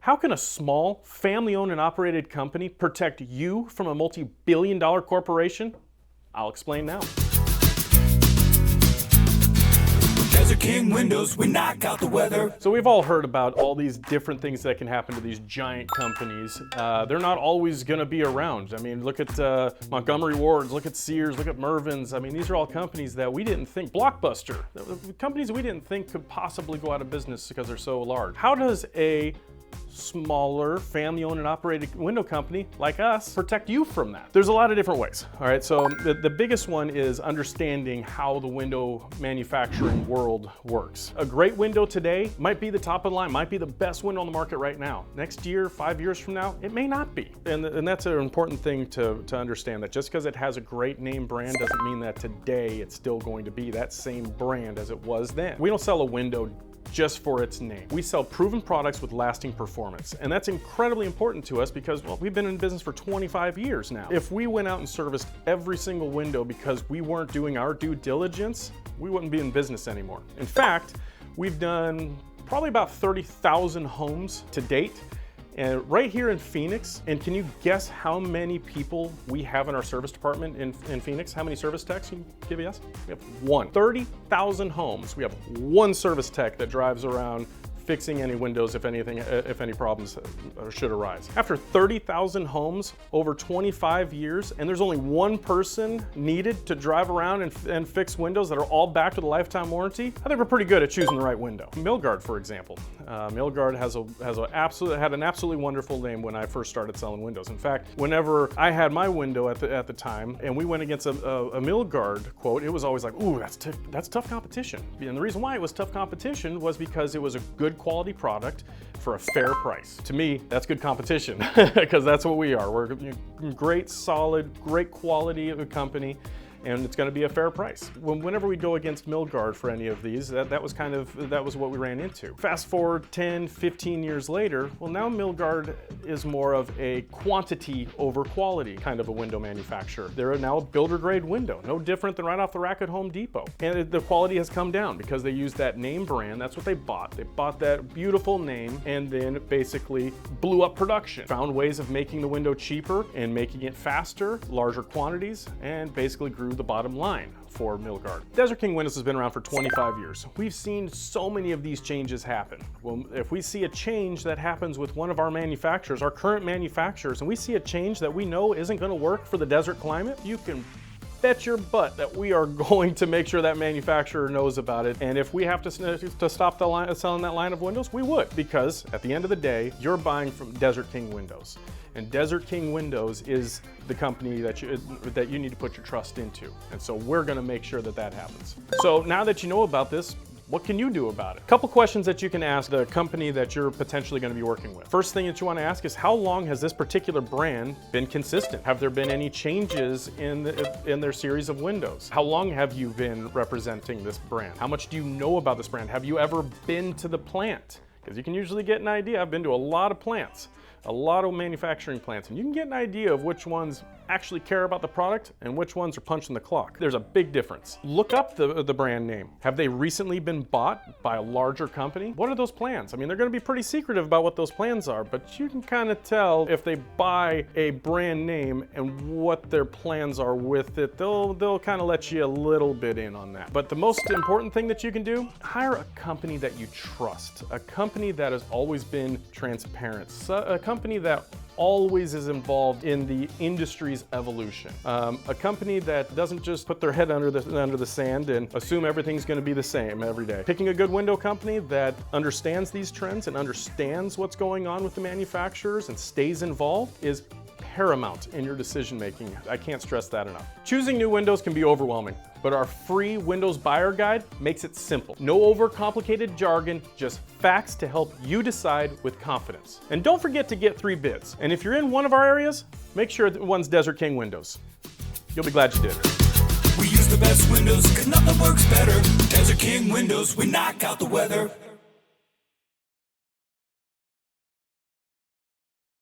How can a small, family-owned and operated company protect you from a multi-billion-dollar corporation? I'll explain now. Desert King Windows, we knock out the weather. So we've all heard about all these different things that can happen to these giant companies. They're not always going to be around. I mean, look at Montgomery Ward's, look at Sears, look at Mervyn's. I mean, these are all companies that we didn't think, Blockbuster, companies we didn't think could possibly go out of business because they're so large. How does a smaller family-owned and operated window company like us protect you from that? There's a lot of different ways. All right, so the biggest one is understanding how the window manufacturing world works. A great window today might be the top of the line, might be the best window on the market right now. Next year, 5 years from now, it may not be. And that's an important thing to understand, that just because it has a great name brand doesn't mean that today it's still going to be that same brand as it was then. We don't sell a window just for its name. We sell proven products with lasting performance. And that's incredibly important to us because, well, we've been in business for 25 years now. If we went out and serviced every single window because we weren't doing our due diligence, we wouldn't be in business anymore. In fact, we've done probably about 30,000 homes to date. And right here in Phoenix, and can you guess how many people we have in our service department in Phoenix? How many service techs? Can you give a yes? We have one. 30,000 homes. We have one service tech that drives around fixing any windows if any problems should arise. After 30,000 homes over 25 years, and there's only one person needed to drive around and fix windows that are all backed with a lifetime warranty, I think we're pretty good at choosing the right window. Milgard, for example. Milgard had an absolutely wonderful name when I first started selling windows. In fact, whenever I had my window at the time, and we went against a Milgard quote, it was always like, ooh, that's tough competition. And the reason why it was tough competition was because it was a good quality product for a fair price. To me, that's good competition because that's what we are. We're a great, solid, great quality of a company, and it's going to be a fair price. Whenever we go against Milgard for any of these, that was what we ran into. Fast forward 10, 15 years later, well, now Milgard is more of a quantity over quality kind of a window manufacturer. They're now a builder grade window, no different than right off the rack at Home Depot. And the quality has come down because they use that name brand. That's what they bought. They bought that beautiful name and then basically blew up production. Found ways of making the window cheaper and making it faster, larger quantities, and basically grew the bottom line for Milgard. Desert King Windows has been around for 25 years. We've seen so many of these changes happen. Well, if we see a change that happens with one of our manufacturers, our current manufacturers, and we see a change that we know isn't going to work for the desert climate, you can bet your butt that we are going to make sure that manufacturer knows about it. And if we have to stop selling that line of windows, we would, because at the end of the day, you're buying from Desert King Windows. And Desert King Windows is the company that you need to put your trust into. And so we're gonna make sure that that happens. So now that you know about this, what can you do about it? A couple questions that you can ask the company that you're potentially going to be working with. First thing that you want to ask is, how long has this particular brand been consistent? Have there been any changes in their series of windows? How long have you been representing this brand? How much do you know about this brand? Have you ever been to the plant? Because you can usually get an idea. I've been to a lot of plants, a lot of manufacturing plants, and you can get an idea of which ones actually care about the product and which ones are punching the clock. There's a big difference. Look up the brand name. Have they recently been bought by a larger company? What are those plans? I mean, they're gonna be pretty secretive about what those plans are, but you can kind of tell if they buy a brand name and what their plans are with it. They'll kind of let you a little bit in on that. But the most important thing that you can do, hire a company that you trust, a company that has always been transparent, a company that always is involved in the industry's evolution. A company that doesn't just put their head under the sand and assume everything's going to be the same every day. Picking a good window company that understands these trends and understands what's going on with the manufacturers and stays involved is paramount in your decision making. I can't stress that enough. Choosing new windows can be overwhelming, but our free Windows Buyer Guide makes it simple. No overcomplicated jargon, just facts to help you decide with confidence. And don't forget to get 3 bids. And if you're in one of our areas, make sure that one's Desert King Windows. You'll be glad you did. We use the best windows, 'cause nothing works better. Desert King Windows, we knock out the weather.